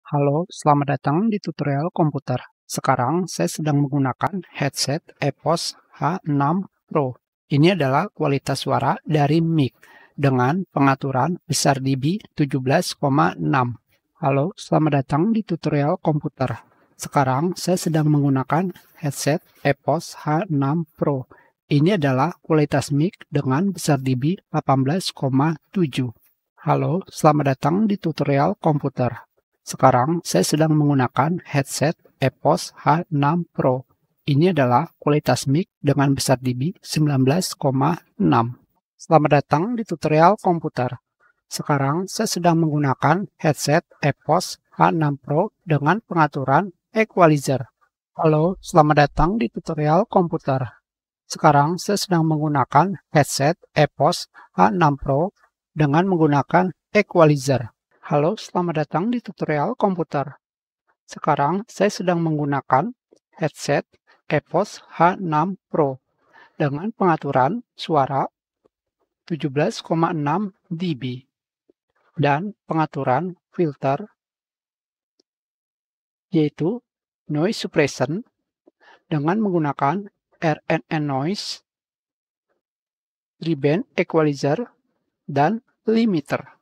Halo, selamat datang di tutorial komputer. Sekarang saya sedang menggunakan headset EPOS H6 Pro. Ini adalah kualitas suara dari mic dengan pengaturan besar dB 17,6. Halo, selamat datang di tutorial komputer. Sekarang saya sedang menggunakan headset EPOS H6 Pro. Ini adalah kualitas mic dengan besar dB 18,7. Halo, selamat datang di tutorial komputer. Sekarang saya sedang menggunakan headset EPOS H6 Pro. Ini adalah kualitas mic dengan besar dB 19,6. Selamat datang di tutorial komputer. Sekarang saya sedang menggunakan headset EPOS H6 Pro dengan pengaturan equalizer. Halo, selamat datang di tutorial komputer. Sekarang saya sedang menggunakan headset EPOS H6 Pro dengan menggunakan equalizer. Halo, selamat datang di tutorial komputer. Sekarang saya sedang menggunakan headset EPOS H6 Pro dengan pengaturan suara 17,6 dB dan pengaturan filter yaitu noise suppression dengan menggunakan RNN noise, reband equalizer, dan limiter.